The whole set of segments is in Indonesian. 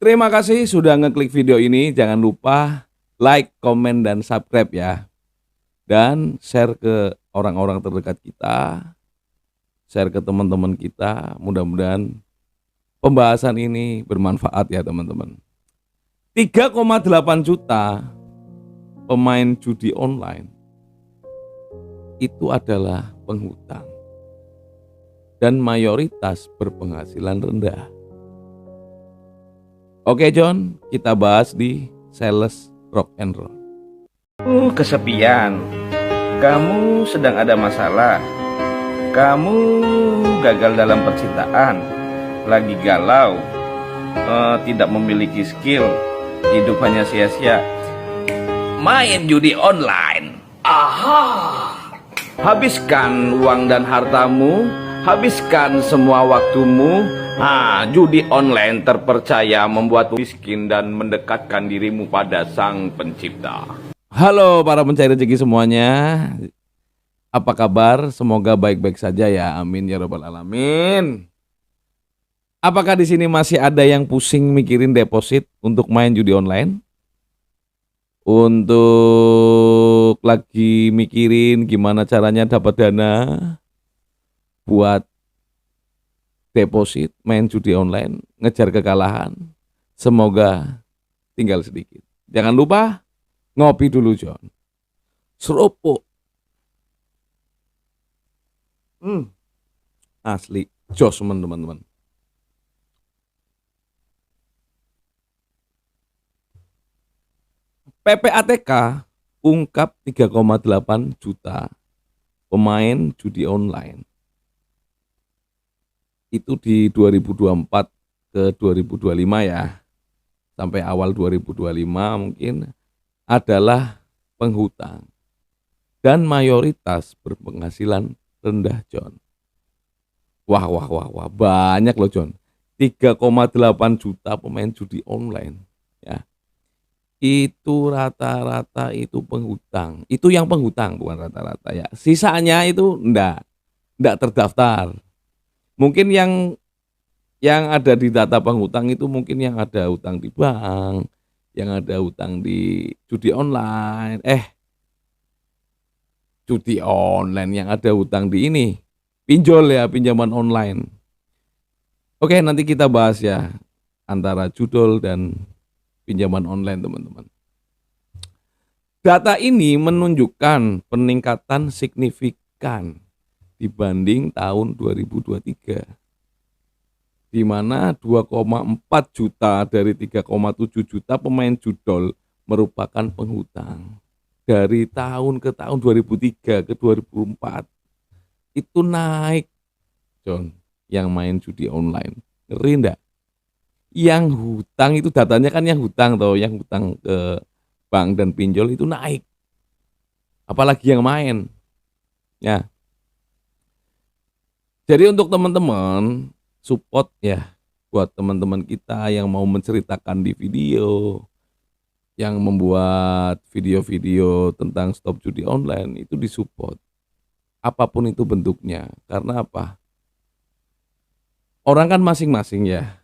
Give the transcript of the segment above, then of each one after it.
Terima kasih sudah ngeklik video ini. Jangan lupa like, komen, dan subscribe ya. Dan share ke orang-orang terdekat kita, share ke teman-teman kita. Mudah-mudahan pembahasan ini bermanfaat ya teman-teman. 3,8 juta pemain judi online itu adalah penghutang dan mayoritas berpenghasilan rendah. Oke John, kita bahas di Sales Rock and Roll. Kesepian. Kamu sedang ada masalah. Kamu gagal dalam percintaan. Lagi galau. Tidak memiliki skill. Hidup hanya sia-sia. Main judi online. Aha. Habiskan uang dan hartamu. Habiskan semua waktumu. Judi online terpercaya membuatmu miskin dan mendekatkan dirimu pada Sang Pencipta. Halo para pencari rezeki semuanya. Apa kabar? Semoga baik-baik saja ya. Amin ya rabbal alamin. Apakah di sini masih ada yang pusing mikirin deposit untuk main judi online? Untuk lagi mikirin gimana caranya dapat dana buat deposit main judi online, ngejar kekalahan? Semoga tinggal sedikit. Jangan lupa ngopi dulu John. Serupuk. Asli jos teman-teman. PPATK ungkap 3,8 juta pemain judi online. Itu di 2024 ke 2025 ya. Sampai awal 2025 mungkin adalah penghutang dan mayoritas berpenghasilan rendah John. Wah, banyak loh John. 3,8 juta pemain judi online ya. Itu rata-rata itu penghutang. Itu yang penghutang bukan rata-rata ya. Sisanya itu enggak terdaftar. Mungkin yang ada di data penghutang itu mungkin yang ada utang di bank, yang ada utang di judi online, judi online yang ada utang di ini, pinjol ya, pinjaman online. Oke, nanti kita bahas ya antara judul dan pinjaman online teman-teman. Data ini menunjukkan peningkatan signifikan dibanding tahun 2023. Di mana 2,4 juta dari 3,7 juta pemain judol merupakan penghutang. Dari tahun ke tahun 2003 ke 2004 itu naik John yang main judi online. Ngeri enggak? Yang hutang itu datanya kan yang hutang toh, yang hutang ke bank dan pinjol itu naik. Apalagi yang main. Ya. Jadi untuk teman-teman support ya buat teman-teman kita yang mau menceritakan di video, yang membuat video-video tentang stop judi online itu disupport. Apapun itu bentuknya. Karena apa? Orang kan masing-masing ya.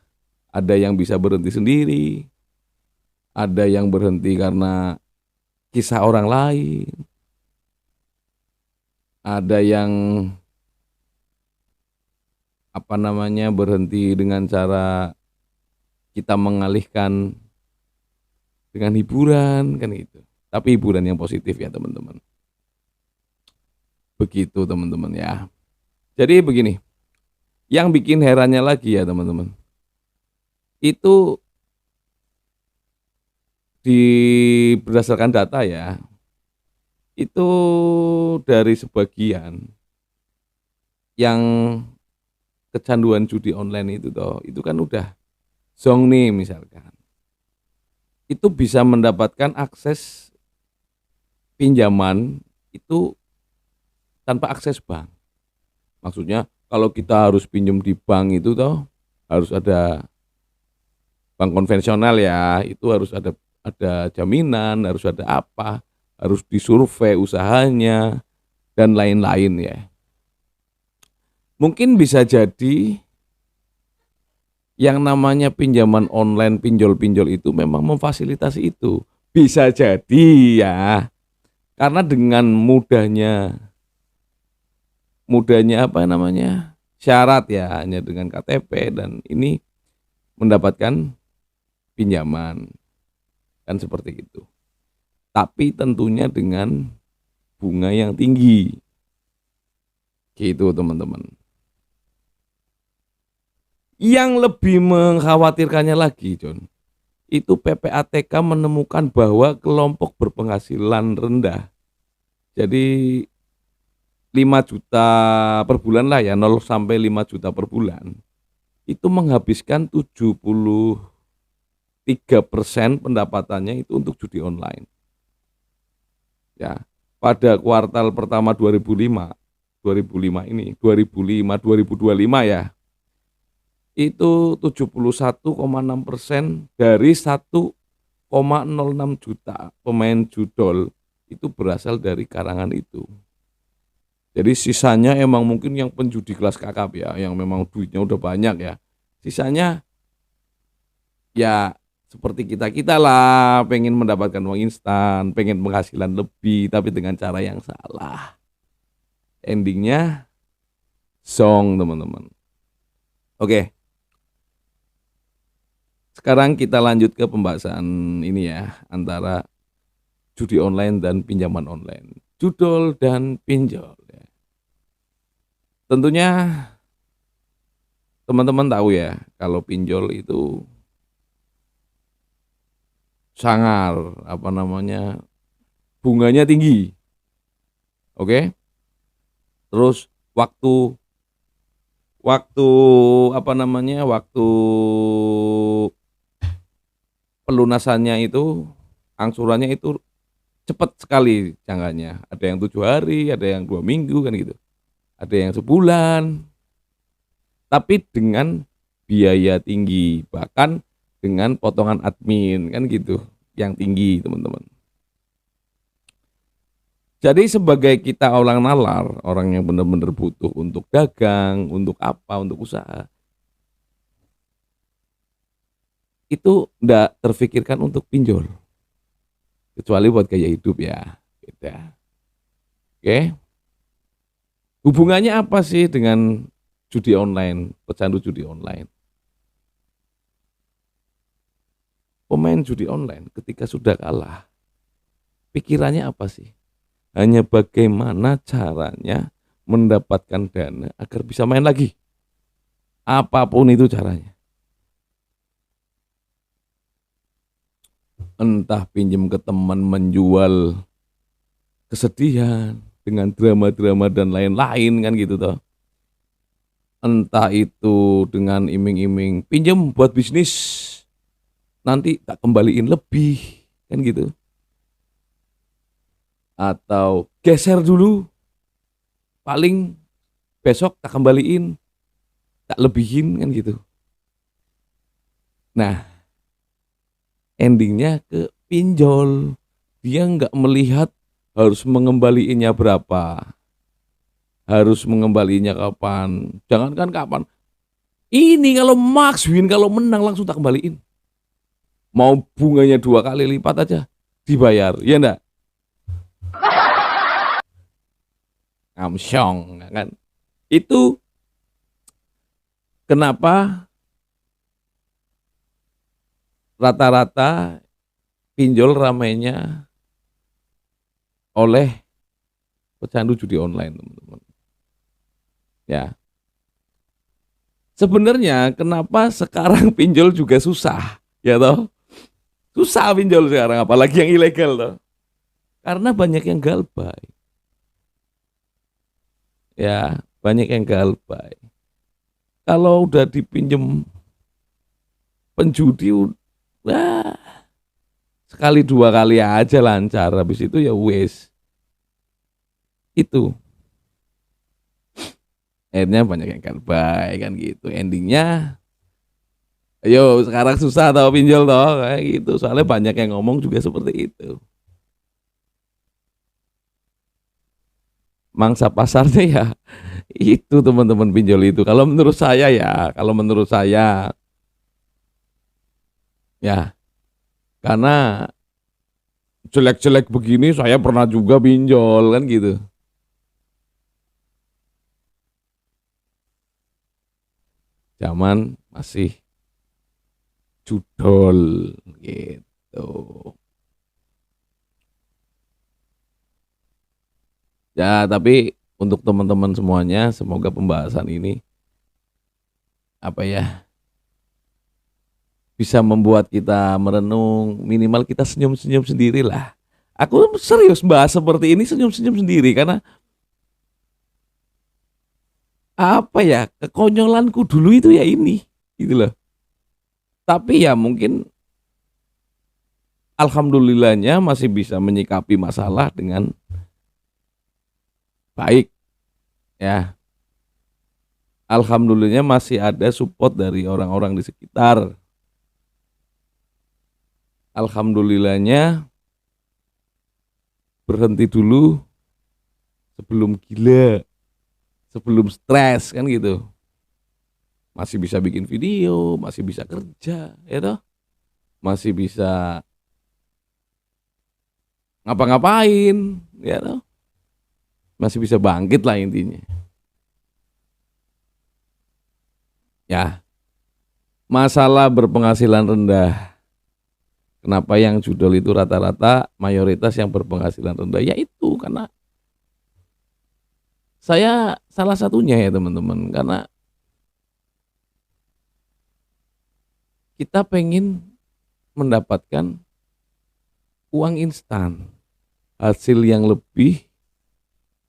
Ada yang bisa berhenti sendiri. Ada yang berhenti karena kisah orang lain. Ada yang berhenti dengan cara kita mengalihkan dengan hiburan kan gitu. Tapi hiburan yang positif ya teman-teman. Begitu teman-teman ya. Jadi begini, yang bikin herannya lagi ya teman-teman, itu berdasarkan data ya, itu dari sebagian yang kecanduan judi online itu toh, itu kan udah zong nih misalkan, itu bisa mendapatkan akses pinjaman itu tanpa akses bank. Maksudnya kalau kita harus pinjam di bank itu toh harus ada bank konvensional ya, itu harus ada jaminan, harus ada apa, harus disurvei usahanya dan lain-lain ya. Mungkin bisa jadi yang namanya pinjaman online, pinjol-pinjol itu memang memfasilitasi itu. Bisa jadi ya, karena dengan mudahnya apa namanya syarat ya, hanya dengan KTP dan ini mendapatkan pinjaman kan seperti itu. Tapi tentunya dengan bunga yang tinggi, gitu teman-teman. Yang lebih mengkhawatirkannya lagi, John, itu PPATK menemukan bahwa kelompok berpenghasilan rendah, jadi 5 juta per bulan lah ya, 0 sampai 5 juta per bulan, itu menghabiskan 73% pendapatannya itu untuk judi online. Ya, pada kuartal pertama 2005 ini, 2025 ya, itu 71,6% dari 1,06 juta pemain judol itu berasal dari karangan itu. Jadi sisanya emang mungkin yang penjudi kelas kakap ya, yang memang duitnya udah banyak ya. Sisanya ya seperti kita lah, pengen mendapatkan uang instan, pengen penghasilan lebih, tapi dengan cara yang salah. Endingnya song teman-teman. Oke. Sekarang kita lanjut ke pembahasan ini ya, antara judi online dan pinjaman online. Judol dan pinjol. Ya. Tentunya teman-teman tahu ya, kalau pinjol itu sangar, bunganya tinggi. Oke. Terus waktu pelunasannya itu, angsurannya itu cepat sekali jangkanya. Ada yang 7 hari, ada yang 2 minggu kan gitu. Ada yang sebulan. Tapi dengan biaya tinggi, bahkan dengan potongan admin kan gitu, yang tinggi teman-teman. Jadi sebagai kita orang nalar, orang yang benar-benar butuh untuk dagang, untuk apa, untuk usaha, itu enggak terfikirkan untuk pinjol. Kecuali buat gaya hidup ya. Gitu. Oke. Hubungannya apa sih dengan judi online, pecandu judi online? Pemain judi online ketika sudah kalah, pikirannya apa sih? Hanya bagaimana caranya mendapatkan dana agar bisa main lagi. Apapun itu caranya. Entah pinjam ke teman, menjual kesedihan dengan drama-drama dan lain-lain kan gitu toh. Entah itu dengan iming-iming pinjam buat bisnis, nanti tak kembaliin lebih kan gitu. Atau geser dulu, paling besok tak kembaliin, tak lebihin kan gitu. Nah, endingnya ke pinjol. Dia nggak melihat harus mengembaliinnya berapa, harus mengembalinya kapan. Jangankan kapan, ini kalau max win, kalau menang langsung tak kembaliin. Mau bunganya 2 kali lipat aja dibayar, ya enggak? Amsyong kan. Itu kenapa rata-rata pinjol ramainya oleh pecandu judi online, teman-teman. Ya. Sebenarnya kenapa sekarang pinjol juga susah, ya toh? Susah pinjol sekarang, apalagi yang ilegal toh. Karena banyak yang galbay. Ya, banyak yang galbay. Kalau udah dipinjem penjudi, wah, sekali 2 kali aja lancar, habis itu ya wes. Itu. Akhirnya banyak yang galbay kan gitu. Endingnya, ayo sekarang susah tau pinjol toh kayak gitu. Soalnya banyak yang ngomong juga seperti itu. Mangsa pasarnya ya itu teman-teman pinjol itu. Kalau menurut saya Ya, karena jelek-jelek begini saya pernah juga pinjol kan gitu. Zaman masih judol gitu. Ya, tapi untuk teman-teman semuanya, semoga pembahasan ini apa ya bisa membuat kita merenung, minimal kita senyum-senyum sendiri lah. Aku serius bahas seperti ini senyum-senyum sendiri karena apa ya kekonyolanku dulu itu ya ini, gitu loh. Tapi ya mungkin alhamdulillahnya masih bisa menyikapi masalah dengan baik ya. Alhamdulillahnya masih ada support dari orang-orang di sekitar. Alhamdulillahnya berhenti dulu sebelum gila, sebelum stres kan gitu. Masih bisa bikin video, masih bisa kerja, ya toh? Masih bisa ngapa-ngapain, ya toh? Masih bisa bangkit lah intinya. Ya, masalah berpenghasilan rendah. Kenapa yang judul itu rata-rata mayoritas yang berpenghasilan rendah? Ya itu karena saya salah satunya ya teman-teman. Karena kita pengen mendapatkan uang instan, hasil yang lebih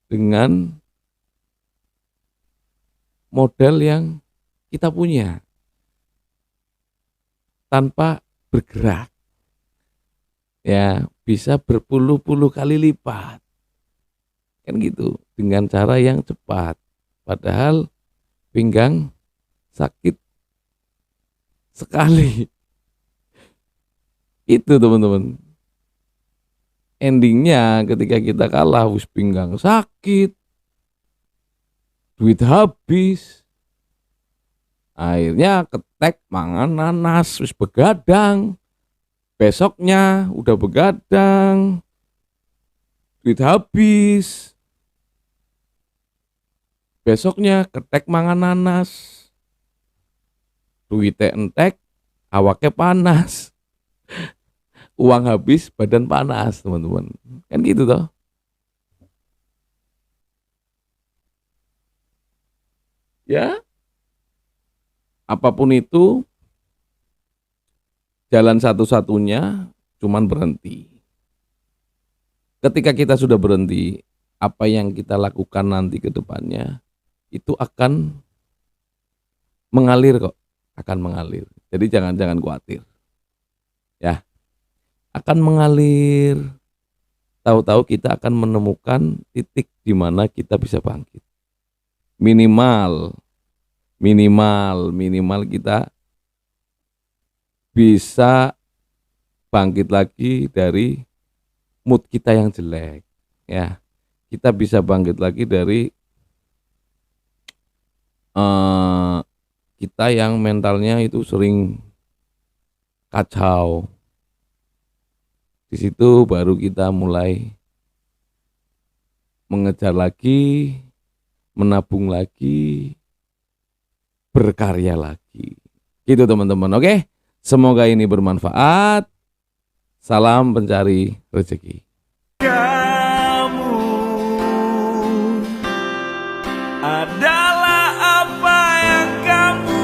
dengan modal yang kita punya tanpa bergerak. Ya, bisa berpuluh-puluh kali lipat. Kan gitu, dengan cara yang cepat. Padahal pinggang sakit sekali. Itu teman-teman. Endingnya ketika kita kalah, wis pinggang sakit, duit habis. Akhirnya ketek mangan nanas, wis begadang. Besoknya udah begadang, duit habis. Besoknya ketek mangan nanas, duitnya entek, awaknya panas. Uang habis, badan panas teman-teman. Kan gitu toh. Ya, apapun itu, jalan satu-satunya cuman berhenti. Ketika kita sudah berhenti, apa yang kita lakukan nanti ke depannya itu akan mengalir kok, akan mengalir. Jadi jangan khawatir. Ya, akan mengalir. Tahu-tahu kita akan menemukan titik di mana kita bisa bangkit. Minimal kita bisa bangkit lagi dari mood kita yang jelek, ya. Kita bisa bangkit lagi dari kita yang mentalnya itu sering kacau. Di situ baru kita mulai mengejar lagi, menabung lagi, berkarya lagi. Gitu teman-teman, oke? Semoga ini bermanfaat. Salam pencari rezeki. Kamu adalah apa yang kamu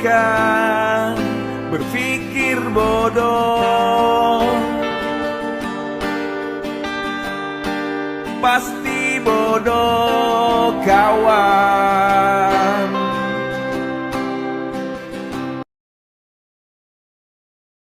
pikirkan. Berpikir bodoh pasti bodoh.